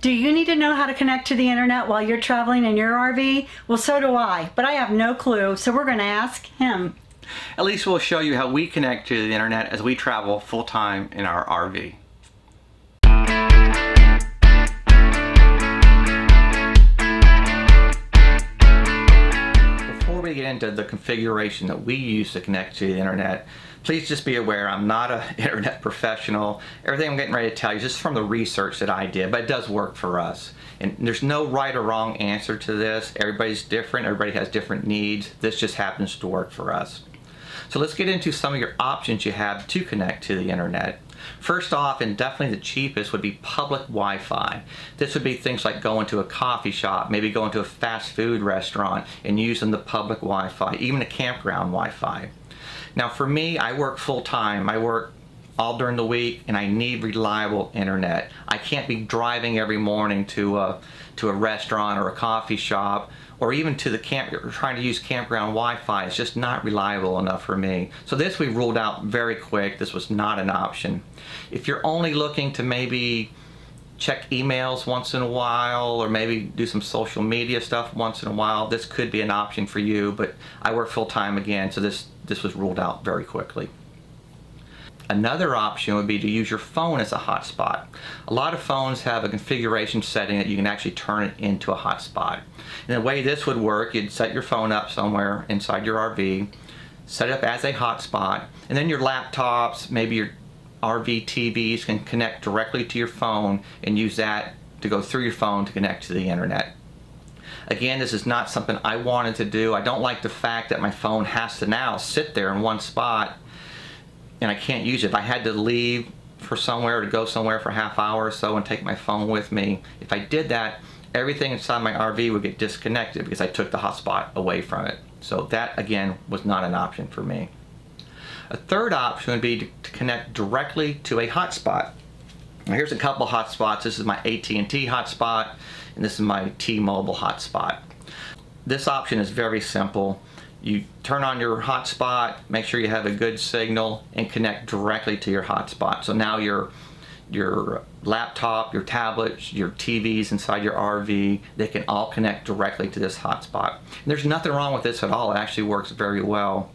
Do you need to know how to connect to the internet while you're traveling in your RV? Well, so do I, but I have no clue, so we're going to ask him. At least we'll show you how we connect to the internet as we travel full-time in our RV. Before we get into the configuration that we use to connect to the internet, please just be aware I'm not an internet professional. Everything I'm getting ready to tell you is just from the research that I did, but it does work for us. And there's no right or wrong answer to this. Everybody's different, everybody has different needs. This just happens to work for us. So let's get into some of your options you have to connect to the internet. First off, and definitely the cheapest, would be public Wi-Fi. This would be things like going to a coffee shop, maybe going to a fast food restaurant and using the public Wi-Fi, even a campground Wi-Fi. Now for me, I work full-time. I work all during the week and I need reliable internet. I can't be driving every morning to a restaurant or a coffee shop or even to the camp, trying to use campground Wi-Fi. It's just not reliable enough for me. So this we ruled out very quick. This was not an option. If you're only looking to maybe check emails once in a while or maybe do some social media stuff once in a while, this could be an option for you, but I work full-time again, so this was ruled out very quickly. Another option would be to use your phone as a hotspot. A lot of phones have a configuration setting that you can actually turn it into a hotspot. And the way this would work, you'd set your phone up somewhere inside your RV, set it up as a hotspot, and then your laptops, maybe your RV TVs can connect directly to your phone and use that to go through your phone to connect to the internet. Again, this is not something I wanted to do. I don't like the fact that my phone has to now sit there in one spot and I can't use it. If I had to leave for somewhere, to go somewhere for a half hour or so and take my phone with me, if I did that, everything inside my RV would get disconnected because I took the hotspot away from it. So that, again, was not an option for me. A third option would be to connect directly to a hotspot. Now here's a couple hotspots. This is my AT&T hotspot and this is my T-Mobile hotspot. This option is very simple. You turn on your hotspot, make sure you have a good signal, and connect directly to your hotspot. So now your laptop, your tablets, your TVs inside your RV, they can all connect directly to this hotspot. And there's nothing wrong with this at all. It actually works very well.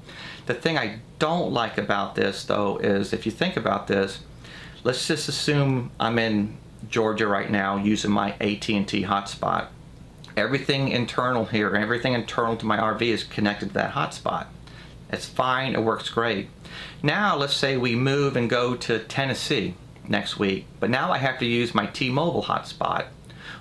The thing I don't like about this, though, is if you think about this, let's just assume I'm in Georgia right now using my AT&T hotspot. Everything internal here, everything internal to my RV is connected to that hotspot. It's fine, it works great. Now let's say we move and go to Tennessee next week, but now I have to use my T-Mobile hotspot.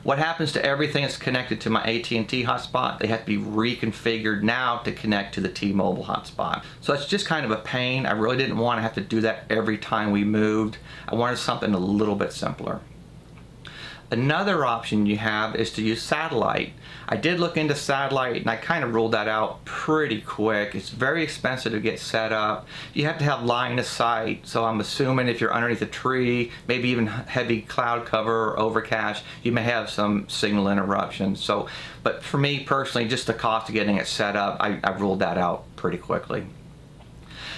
What happens to everything that's connected to my AT&T hotspot? They have to be reconfigured now to connect to the T-Mobile hotspot. So it's just kind of a pain. I really didn't want to have to do that every time we moved. I wanted something a little bit simpler. Another option you have is to use satellite. I did look into satellite and I kind of ruled that out pretty quick. It's very expensive to get set up. You have to have line of sight, so I'm assuming if you're underneath a tree, maybe even heavy cloud cover or overcast, you may have some signal interruptions. But for me personally, just the cost of getting it set up, I ruled that out pretty quickly.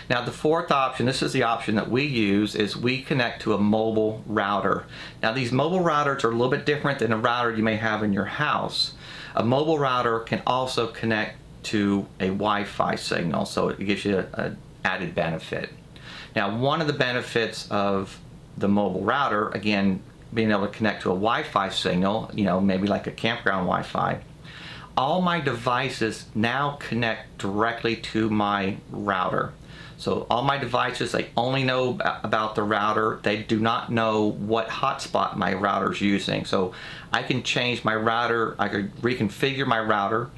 Now the fourth option, this is the option that we use, is we connect to a mobile router. Now these mobile routers are a little bit different than a router you may have in your house. A mobile router can also connect to a Wi-Fi signal, so it gives you an added benefit. Now one of the benefits of the mobile router, again, being able to connect to a Wi-Fi signal, maybe like a campground Wi-Fi, all my devices now connect directly to my router. So all my devices, they only know about the router. They do not know what hotspot my router is using. So I can change my router, I could reconfigure my router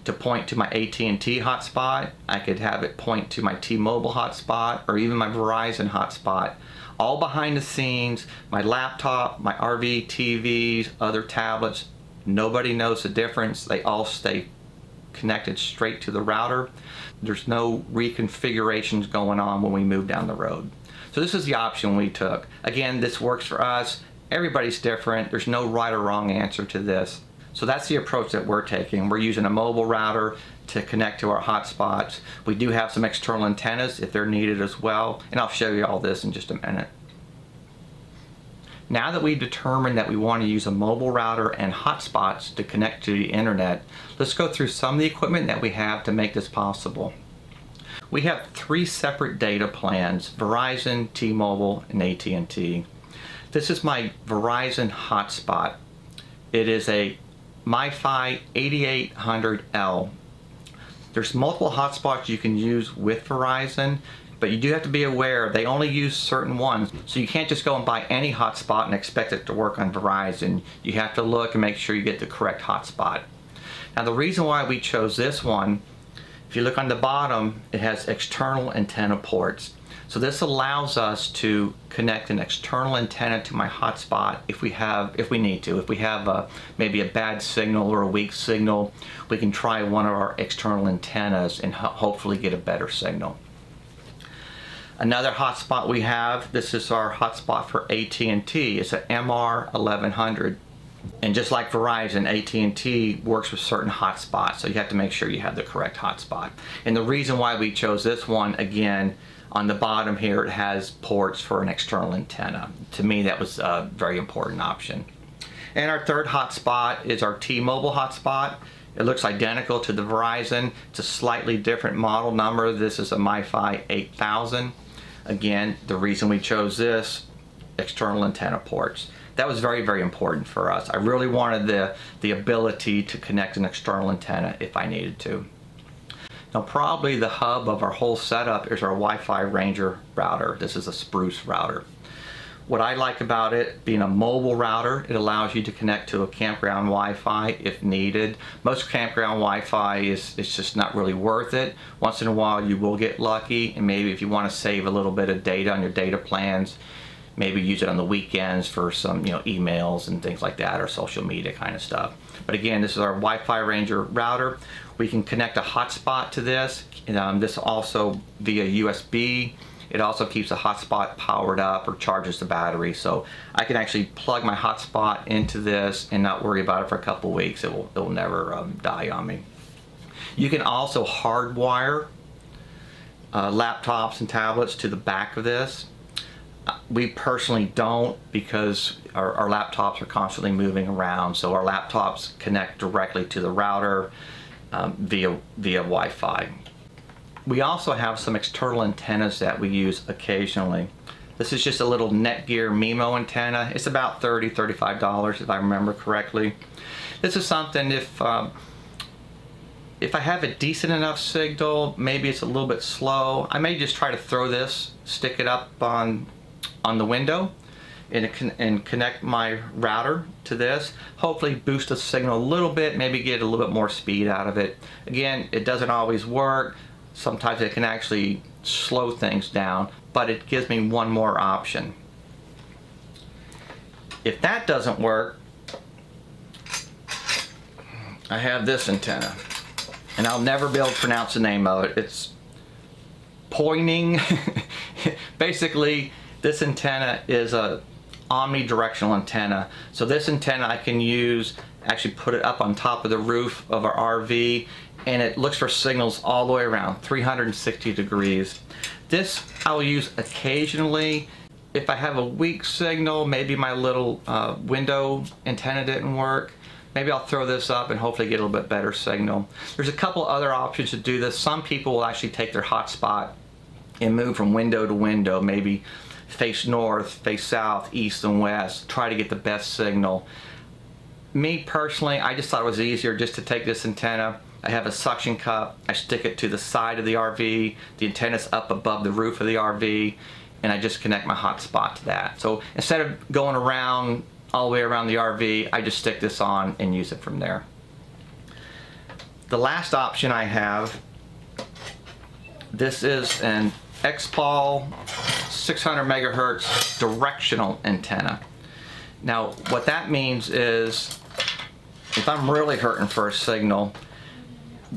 to point to my AT&T hotspot. I could have it point to my T-Mobile hotspot or even my Verizon hotspot. All behind the scenes, my laptop, my RV TVs, other tablets, nobody knows the difference. They all stay connected straight to the router. There's no reconfigurations going on when we move down the road. So this is the option we took. Again, this works for us. Everybody's different. There's no right or wrong answer to this. So that's the approach that we're taking. We're using a mobile router to connect to our hotspots. We do have some external antennas if they're needed as well, and I'll show you all this in just a minute. Now that we've determined that we want to use a mobile router and hotspots to connect to the internet, let's go through some of the equipment that we have to make this possible. We have 3 separate data plans: Verizon, T-Mobile, and AT&T. This is my Verizon hotspot. It is a MiFi 8800L. There's multiple hotspots you can use with Verizon, but you do have to be aware they only use certain ones. So you can't just go and buy any hotspot and expect it to work on Verizon. You have to look and make sure you get the correct hotspot. Now the reason why we chose this one, if you look on the bottom, it has external antenna ports. So this allows us to connect an external antenna to my hotspot if we need to. If we have maybe a bad signal or a weak signal, we can try one of our external antennas and hopefully get a better signal. Another hotspot we have, this is our hotspot for AT&T. It's an MR1100. And just like Verizon, AT&T works with certain hotspots, so you have to make sure you have the correct hotspot. And the reason why we chose this one, again, on the bottom here, it has ports for an external antenna. To me, that was a very important option. And our third hotspot is our T-Mobile hotspot. It looks identical to the Verizon. It's a slightly different model number. This is a MiFi 8000. Again, the reason we chose this, external antenna ports. That was very, very important for us. I really wanted the ability to connect an external antenna if I needed to. Now probably the hub of our whole setup is our Wi-Fi Ranger router. This is a Spruce router. What I like about it, being a mobile router, it allows you to connect to a campground Wi-Fi if needed. Most campground Wi-Fi is just not really worth it. Once in a while you will get lucky, and maybe if you want to save a little bit of data on your data plans, maybe use it on the weekends for some emails and things like that, or social media kind of stuff. But again, this is our Wi-Fi Ranger router. We can connect a hotspot to this. This also via USB. It also keeps the hotspot powered up or charges the battery. So I can actually plug my hotspot into this and not worry about it for a couple weeks. It will never die on me. You can also hardwire laptops and tablets to the back of this. We personally don't, because our laptops are constantly moving around, so our laptops connect directly to the router via Wi-Fi. We also have some external antennas that we use occasionally. This is just a little Netgear MIMO antenna. It's about $35 if I remember correctly. This is something if I have a decent enough signal, maybe it's a little bit slow, I may just try to throw this, stick it up on the window and connect my router to this. Hopefully boost the signal a little bit, maybe get a little bit more speed out of it. Again, it doesn't always work. Sometimes it can actually slow things down, but it gives me one more option. If that doesn't work, I have this antenna, and I'll never be able to pronounce the name of it. It's pointing. Basically, this antenna is a omnidirectional antenna. So this antenna I can use, actually put it up on top of the roof of our RV, and it looks for signals all the way around, 360 degrees. This I will use occasionally. If I have a weak signal, maybe my little window antenna didn't work, maybe I'll throw this up and hopefully get a little bit better signal. There's a couple other options to do this. Some people will actually take their hotspot and move from window to window, maybe face north, face south, east and west, try to get the best signal. Me personally, I just thought it was easier just to take this antenna. I have a suction cup, I stick it to the side of the RV, the antenna's up above the roof of the RV, and I just connect my hotspot to that. So instead of going around all the way around the RV, I just stick this on and use it from there. The last option I have, this is an XPOL 600 megahertz directional antenna. Now what that means is, if I'm really hurting for a signal,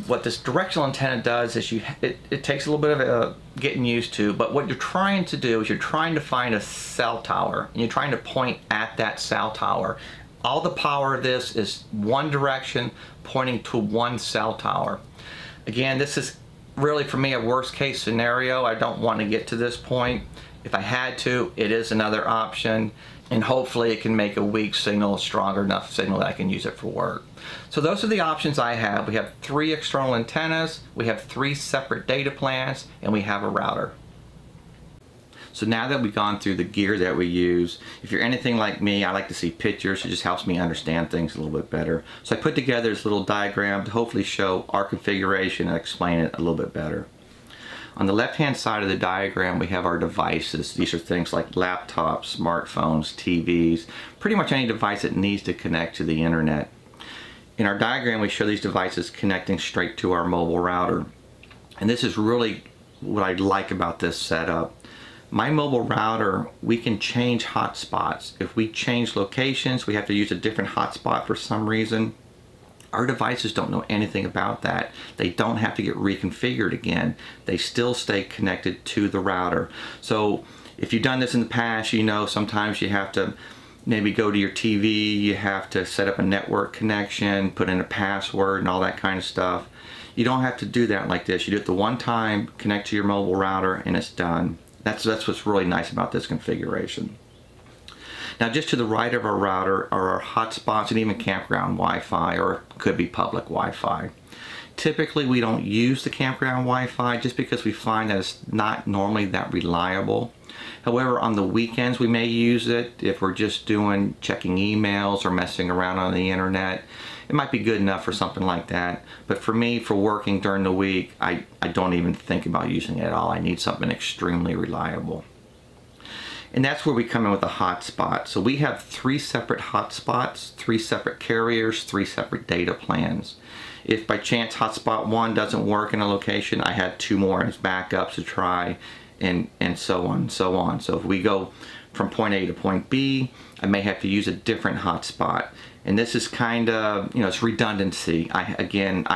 what this directional antenna does is it takes a little bit of getting used to, but what you're trying to do is you're trying to find a cell tower, and you're trying to point at that cell tower. All the power of this is one direction, pointing to one cell tower. Again, this is really for me a worst case scenario. I don't want to get to this point. If I had to, it is another option. and hopefully it can make a weak signal a stronger enough signal that I can use it for work. So those are the options I have. We have 3 external antennas, we have 3 separate data plans, and we have a router. So now that we've gone through the gear that we use, if you're anything like me, I like to see pictures. It just helps me understand things a little bit better. So I put together this little diagram to hopefully show our configuration and explain it a little bit better. On the left-hand side of the diagram, we have our devices. These are things like laptops, smartphones, TVs, pretty much any device that needs to connect to the internet. In our diagram, we show these devices connecting straight to our mobile router. And this is really what I like about this setup. My mobile router, we can change hotspots. If we change locations, we have to use a different hotspot for some reason. Our devices don't know anything about that. They don't have to get reconfigured again. They still stay connected to the router. So if you've done this in the past, you know sometimes you have to maybe go to your TV, you have to set up a network connection, put in a password and all that kind of stuff. You don't have to do that like this. You do it the one time, connect to your mobile router, and it's done. That's what's really nice about this configuration. Now just to the right of our router are our hotspots and even campground Wi-Fi, or could be public Wi-Fi. Typically we don't use the campground Wi-Fi just because we find that it's not normally that reliable. However, on the weekends we may use it if we're just doing checking emails or messing around on the internet. It might be good enough for something like that, but for me, for working during the week, I don't even think about using it at all. I need something extremely reliable. And that's where we come in with a hotspot. So we have 3 separate hotspots, 3 separate carriers, 3 separate data plans. If by chance hotspot 1 doesn't work in a location, I have 2 more as backups to try, and so on and so on. So if we go from point A to point B, I may have to use a different hotspot. And this is kind of, it's redundancy. I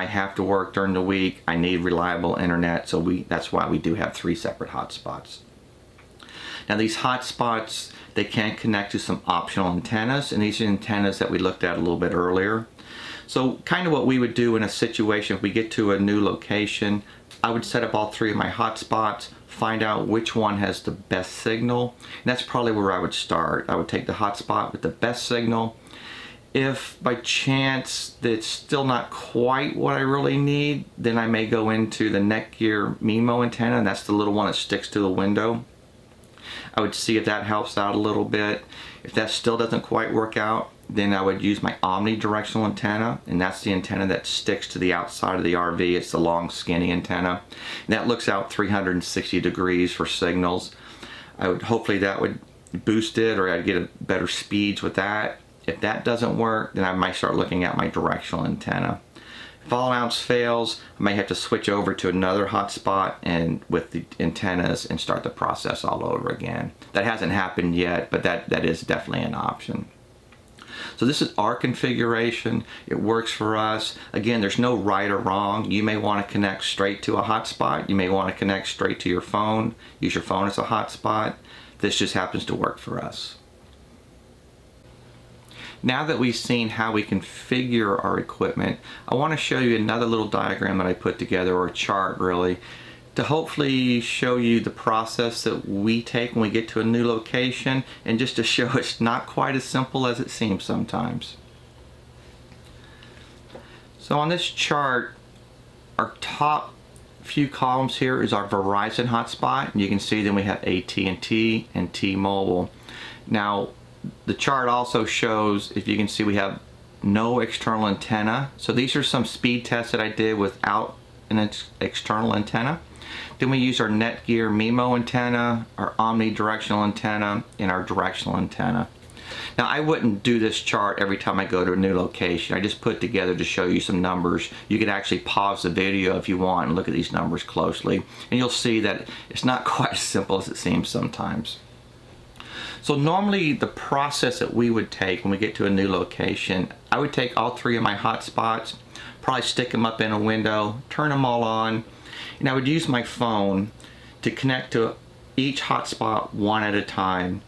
have to work during the week. I need reliable internet, so that's why we do have 3 separate hotspots. Now these hotspots, they can connect to some optional antennas, and these are antennas that we looked at a little bit earlier. So kind of what we would do in a situation if we get to a new location, I would set up all 3 of my hotspots, find out which one has the best signal, and that's probably where I would start. I would take the hotspot with the best signal. If by chance it's still not quite what I really need, then I may go into the Netgear MIMO antenna, and that's the little one that sticks to the window. I would see if that helps out a little bit. If that still doesn't quite work out, then I would use my omnidirectional antenna, and that's the antenna that sticks to the outside of the RV. It's the long skinny antenna, and that looks out 360 degrees for signals. Hopefully that would boost it, or I'd get better speeds with that. If that doesn't work, then I might start looking at my directional antenna. If all else fails, I may have to switch over to another hotspot and with the antennas and start the process all over again. That hasn't happened yet, but that is definitely an option. So this is our configuration. It works for us. Again, there's no right or wrong. You may want to connect straight to a hotspot. You may want to connect straight to your phone. Use your phone as a hotspot. This just happens to work for us. Now that we've seen how we configure our equipment, I want to show you another little diagram that I put together, or a chart really, to hopefully show you the process that we take when we get to a new location, and just to show it's not quite as simple as it seems sometimes. So on this chart, our top few columns here is our Verizon hotspot, and you can see then we have AT&T and T-Mobile. Now the chart also shows, if you can see, we have no external antenna. So these are some speed tests that I did without an external antenna. Then we use our Netgear MIMO antenna, our omnidirectional antenna, and our directional antenna. Now I wouldn't do this chart every time I go to a new location. I just put together to show you some numbers. You could actually pause the video if you want and look at these numbers closely, and you'll see that it's not quite as simple as it seems sometimes. So normally the process that we would take when we get to a new location, I would take all 3 of my hotspots, probably stick them up in a window, turn them all on, and I would use my phone to connect to each hotspot one at a time.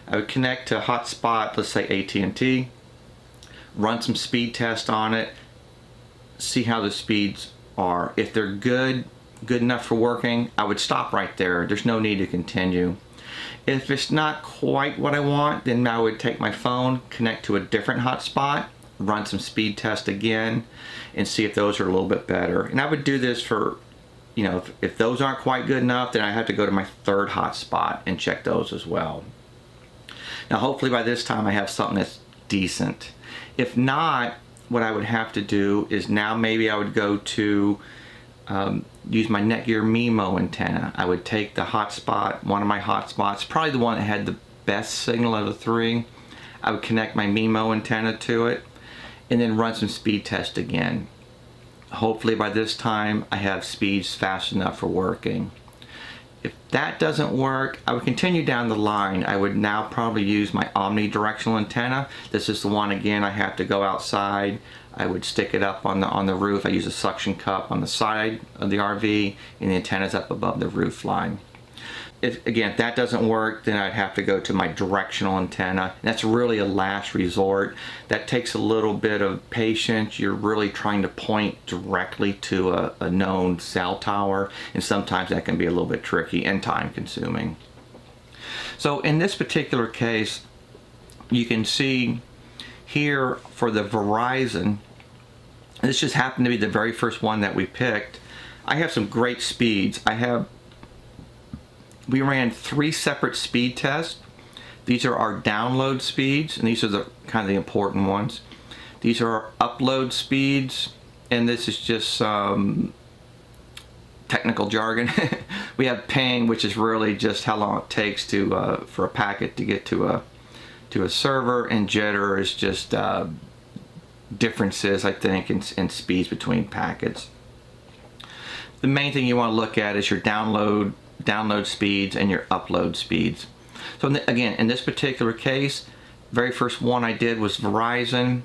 I would connect to hotspot, let's say AT&T, run some speed test on it, see how the speeds are. If they're good enough for working, I would stop right there. There's no need to continue. If it's not quite what I want, then I would take my phone, connect to a different hotspot, run some speed test again, and see if those are a little bit better. And I would do this for, you know, if those aren't quite good enough, then I have to go to my third hotspot and check those as well. Now hopefully by this time I have something that's decent. If not, what I would have to do is now maybe I would go to use my Netgear MIMO antenna. I would take the hotspot, one of my hotspots, probably the one that had the best signal of the three. I would connect my MIMO antenna to it and then run some speed test again. Hopefully by this time I have speeds fast enough for working. If that doesn't work, I would continue down the line. I would now probably use my omnidirectional antenna. This is the one, again, I have to go outside. I would stick it up on the roof. I use a suction cup on the side of the RV, and the antenna's up above the roof line. If that doesn't work, then I'd have to go to my directional antenna. And that's really a last resort. That takes a little bit of patience. You're really trying to point directly to a known cell tower, and sometimes that can be a little bit tricky and time consuming. So in this particular case, you can see here for the Verizon, this just happened to be the very first one that we picked. I have some great speeds. We ran 3 separate speed tests. These are our download speeds, and these are the kind of the important ones. These are our upload speeds, and this is just technical jargon. We have ping, which is really just how long it takes to for a packet to get to a server, and jitter is just differences, I think, in speeds between packets. The main thing you want to look at is your download speeds and your upload speeds. So again, in this particular case, very first one I did was Verizon.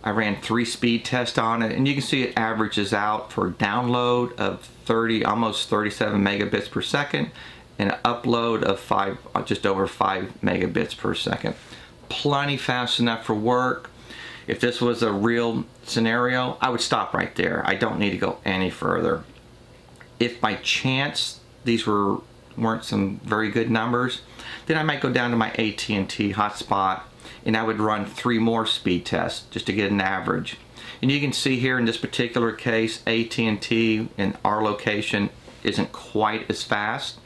I ran 3 speed tests on it, and you can see it averages out for download of almost 37 megabits per second, and an upload of just over 5 megabits per second. Plenty fast enough for work. If this was a real scenario, I would stop right there. I don't need to go any further. If by chance these weren't some very good numbers, then I might go down to my AT&T hotspot, and I would run 3 more speed tests just to get an average. And you can see here in this particular case, AT&T in our location isn't quite as fast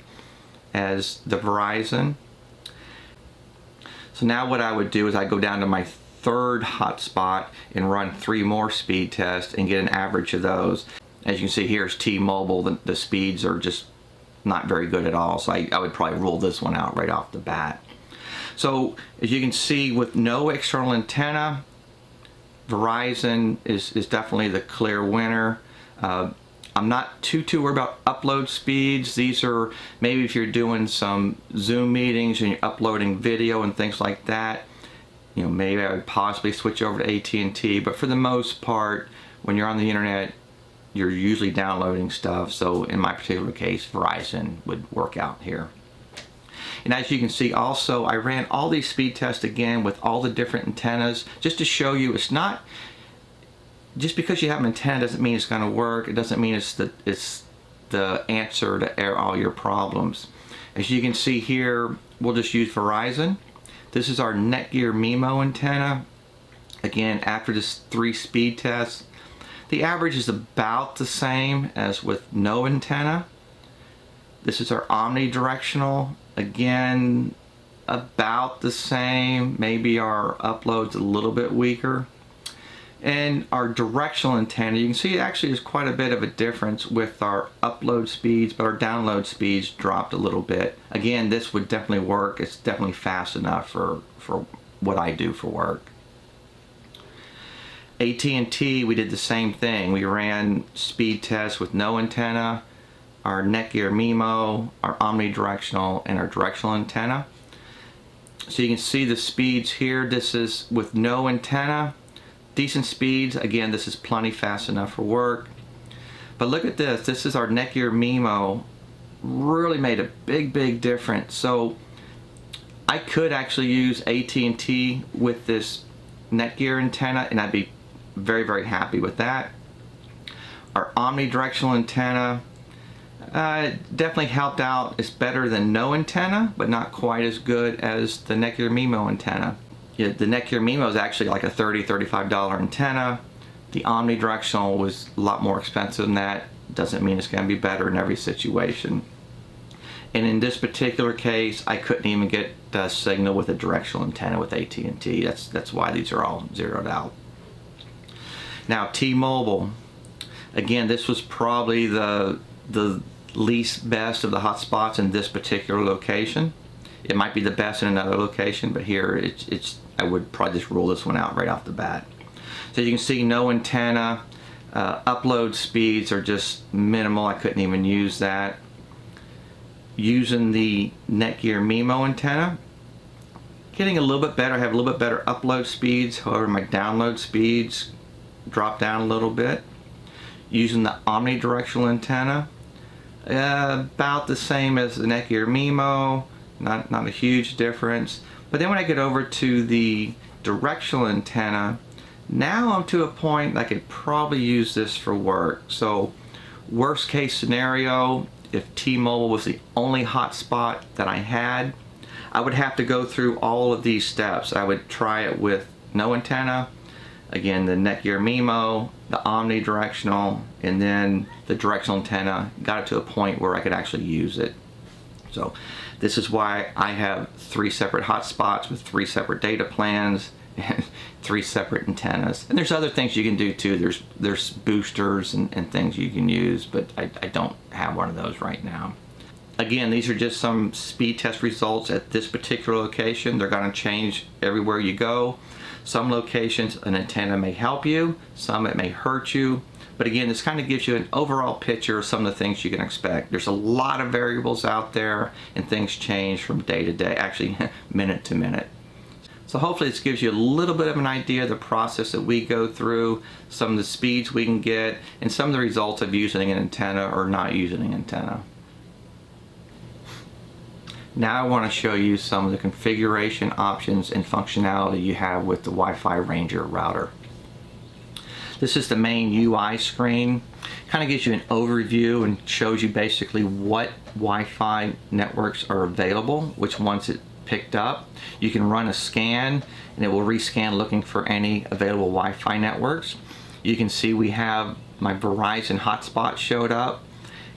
as the Verizon. So now what I would do is I go down to my third hotspot and run 3 more speed tests and get an average of those. As you can see, here's T-Mobile. The speeds are just not very good at all, so I would probably rule this one out right off the bat. So as you can see, with no external antenna, Verizon is definitely the clear winner. I'm not too worried about upload speeds. These are maybe if you're doing some Zoom meetings and you're uploading video and things like that, you know, maybe I would possibly switch over to AT&T, but for the most part, when you're on the internet, you're usually downloading stuff. So in my particular case, Verizon would work out here. And as you can see also, I ran all these speed tests again with all the different antennas, just to show you it's not, just because you have an antenna doesn't mean it's going to work. It doesn't mean it's the answer to all your problems. As you can see here, we'll just use Verizon. This is our Netgear MIMO antenna. Again, after this 3 speed tests, the average is about the same as with no antenna. This is our omnidirectional. Again, about the same. Maybe our upload's a little bit weaker. And our directional antenna, you can see actually there's quite a bit of a difference with our upload speeds, but our download speeds dropped a little bit. Again, this would definitely work. It's definitely fast enough for what I do for work. AT&T, we did the same thing. We ran speed tests with no antenna, our Netgear MIMO, our omnidirectional, and our directional antenna. So you can see the speeds here. This is with no antenna. Decent speeds. Again, this is plenty fast enough for work. But look at this. This is our Netgear MIMO. Really made a big difference. So I could actually use AT&T with this Netgear antenna, and I'd be very happy with that. Our omnidirectional antenna, Definitely helped out. It's better than no antenna, but not quite as good as the Netgear MIMO antenna. Yeah, the Netgear MIMO is actually like a $30, $35 antenna. The omnidirectional was a lot more expensive than that. Doesn't mean it's going to be better in every situation. And in this particular case, I couldn't even get the signal with a directional antenna with AT&T. That's why these are all zeroed out. Now T-Mobile, again, this was probably the least best of the hotspots in this particular location. It might be the best in another location, but here I would probably just rule this one out right off the bat. So you can see no antenna. Upload speeds are just minimal. I couldn't even use that. Using the Netgear MIMO antenna, getting a little bit better. I have a little bit better upload speeds. However, my download speeds drop down a little bit. Using the omnidirectional antenna, about the same as the Netgear MIMO. Not a huge difference. But then when I get over to the directional antenna, now I'm to a point I could probably use this for work. So worst case scenario, if T-Mobile was the only hotspot that I had, I would have to go through all of these steps. I would try it with no antenna, again the Netgear MIMO, the omnidirectional, and then the directional antenna. Got it to a point where I could actually use it. So this is why I have 3 separate hotspots with 3 separate data plans and 3 separate antennas. And there's other things you can do too. There's boosters and things you can use, but I don't have one of those right now. Again, these are just some speed test results at this particular location. They're going to change everywhere you go. Some locations an antenna may help you, some it may hurt you. But again, this kind of gives you an overall picture of some of the things you can expect. There's a lot of variables out there and things change from day to day, actually minute to minute. So hopefully this gives you a little bit of an idea of the process that we go through, some of the speeds we can get, and some of the results of using an antenna or not using an antenna. Now I want to show you some of the configuration options and functionality you have with the Wi-Fi Ranger router. This is the main UI screen. Kind of gives you an overview and shows you basically what Wi-Fi networks are available, which ones it picked up. You can run a scan and it will rescan looking for any available Wi-Fi networks. You can see we have my Verizon hotspot showed up.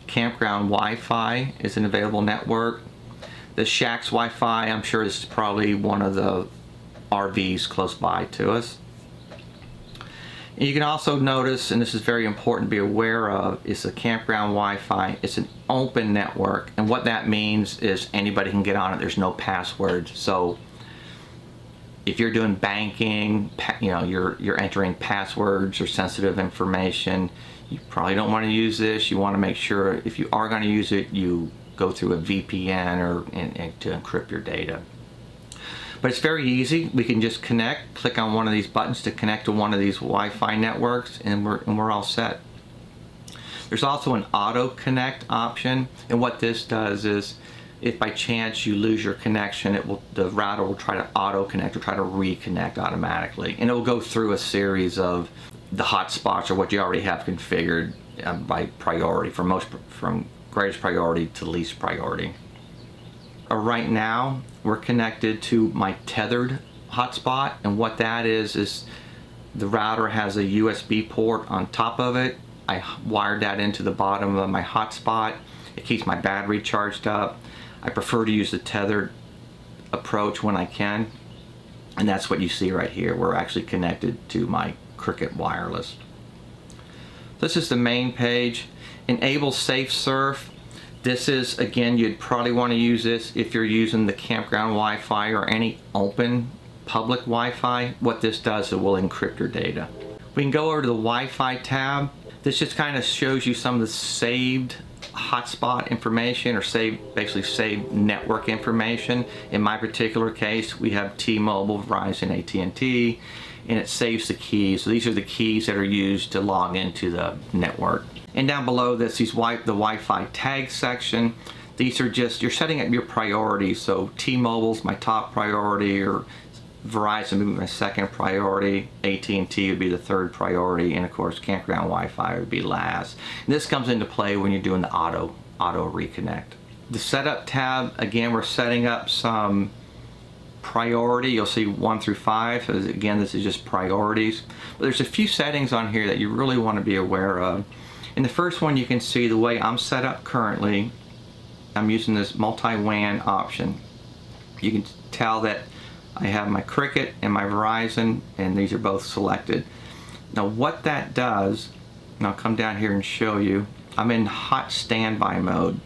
Campground Wi-Fi is an available network. The Shack's Wi-Fi, I'm sure this is probably one of the RVs close by to us. And you can also notice, and this is very important to be aware of, is the campground Wi-Fi. It's an open network, and what that means is anybody can get on it. There's no password. So if you're doing banking, you're entering passwords or sensitive information, you probably don't want to use this. You want to make sure if you are going to use it, you go through a VPN or to encrypt your data. But it's very easy. We can just connect, click on one of these buttons to connect to one of these Wi-Fi networks, and we're all set. There's also an auto connect option, and what this does is if by chance you lose your connection, the router will try to auto connect or try to reconnect automatically, and it will go through a series of the hotspots or what you already have configured by priority, from greatest priority to least priority. Right now we're connected to my tethered hotspot, and what that is the router has a USB port on top of it. I wired that into the bottom of my hotspot. It keeps my battery charged up. I prefer to use the tethered approach when I can, and that's what you see right here. We're actually connected to my Cricket wireless. This is the main page. Enable safe surf. This is, again, you'd probably want to use this if you're using the campground Wi-Fi or any open public Wi-Fi. What this does, it will encrypt your data. We can go over to the Wi-Fi tab. This just kind of shows you some of the saved hotspot information, or basically saved network information. In my particular case, we have T-Mobile, Verizon, AT&T, and it saves the keys. So these are the keys that are used to log into the network. And down below this, the Wi-Fi tag section. These are just, you're setting up your priorities. So T-Mobile's my top priority, or Verizon would be my second priority, AT&T would be the third priority, and of course campground Wi-Fi would be last. And this comes into play when you're doing the auto auto reconnect. The setup tab, again, we're setting up some priority. You'll see 1 through 5. Again, this is just priorities. But there's a few settings on here that you really want to be aware of. In the first one, you can see the way I'm set up currently. I'm using this multi-WAN option. You can tell that I have my Cricket and my Verizon, and these are both selected. Now what that does, and I'll come down here and show you, I'm in hot standby mode.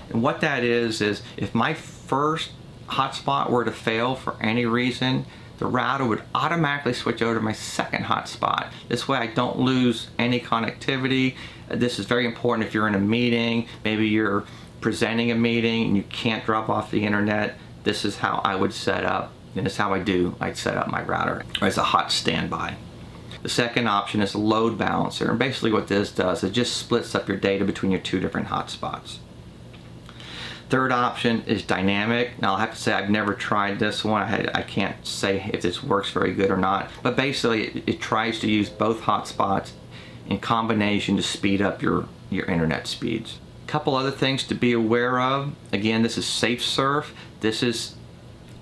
And what that is if my first hotspot were to fail for any reason, the router would automatically switch over to my second hotspot. This way I don't lose any connectivity. This is very important if you're in a meeting, maybe you're presenting a meeting and you can't drop off the internet. This is how I would set up, and this is how I'd set up my router as a hot standby. The second option is a load balancer, and basically what this does, it just splits up your data between your 2 different hotspots. Third option is dynamic. Now I'll have to say I've never tried this one. I can't say if this works very good or not, but basically it tries to use both hotspots in combination to speed up your internet speeds. A couple other things to be aware of. Again, this is safe surf. This is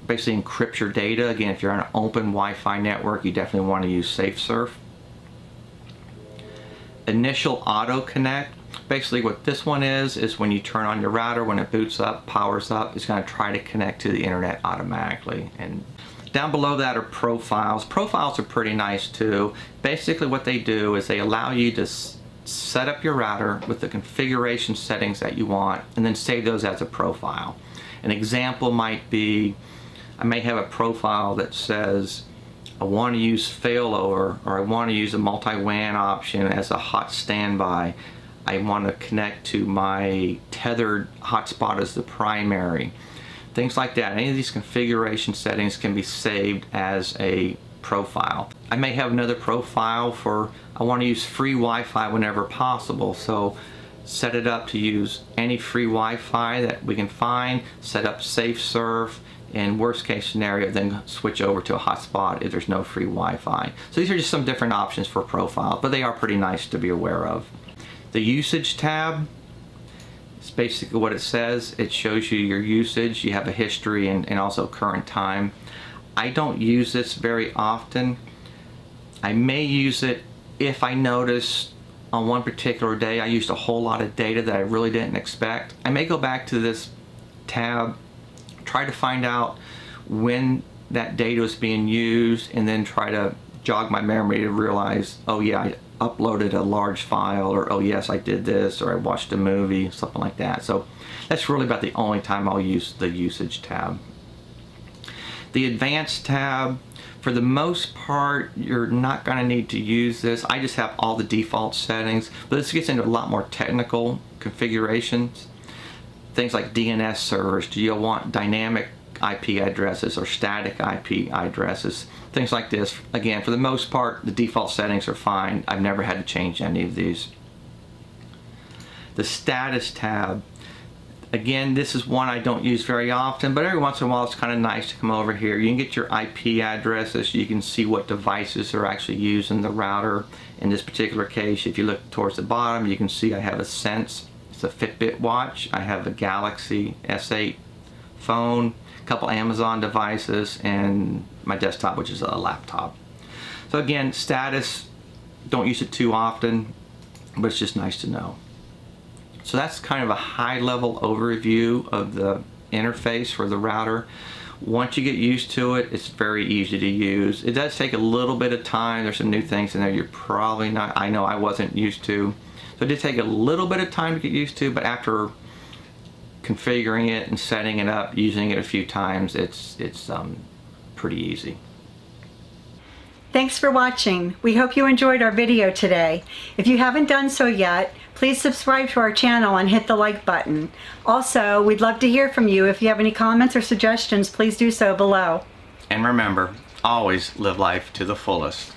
basically encrypts your data. Again, if you're on an open Wi-Fi network, you definitely want to use safe surf. Initial auto connect. Basically what this one is when you turn on your router, when it boots up, powers up, it's going to try to connect to the internet automatically. And down below that are profiles. Profiles are pretty nice too. Basically what they do is they allow you to set up your router with the configuration settings that you want and then save those as a profile. An example might be, I may have a profile that says I want to use failover, or I want to use a multi-WAN option as a hot standby. I want to connect to my tethered hotspot as the primary. Things like that. Any of these configuration settings can be saved as a profile. I may have another profile for I want to use free Wi-Fi whenever possible. So set it up to use any free Wi-Fi that we can find, set up safe surf, and worst case scenario then switch over to a hotspot if there's no free Wi-Fi. So these are just some different options for profile, but they are pretty nice to be aware of. The usage tab is basically what it says. It shows you your usage. You have a history and also current time. I don't use this very often. I may use it if I notice on one particular day I used a whole lot of data that I really didn't expect. I may go back to this tab, try to find out when that data was being used, and then try to jog my memory to realize, oh yeah, I uploaded a large file, or oh yes, I did this, or I watched a movie, something like that. So that's really about the only time I'll use the usage tab. The advanced tab, for the most part, you're not going to need to use this. I just have all the default settings, but this gets into a lot more technical configurations. Things like DNS servers. Do you want dynamic IP addresses or static IP addresses? Things like this. Again, for the most part, the default settings are fine. I've never had to change any of these. The status tab. Again, this is one I don't use very often, but every once in a while it's kind of nice to come over here. You can get your IP addresses. You can see what devices are actually using the router. In this particular case, if you look towards the bottom, you can see I have a Sense. It's a Fitbit watch. I have a Galaxy S8 phone, a couple Amazon devices, and my desktop, which is a laptop. So again, status, don't use it too often, but it's just nice to know. So that's kind of a high-level overview of the interface for the router. Once you get used to it, it's very easy to use. It does take a little bit of time. There's some new things in there you're probably not, I know I wasn't used to. So it did take a little bit of time to get used to, but after configuring it and setting it up, using it a few times, it's pretty easy. Thanks for watching. We hope you enjoyed our video today. If you haven't done so yet, please subscribe to our channel and hit the like button. Also, we'd love to hear from you. If you have any comments or suggestions, please do so below. And remember, always live life to the fullest.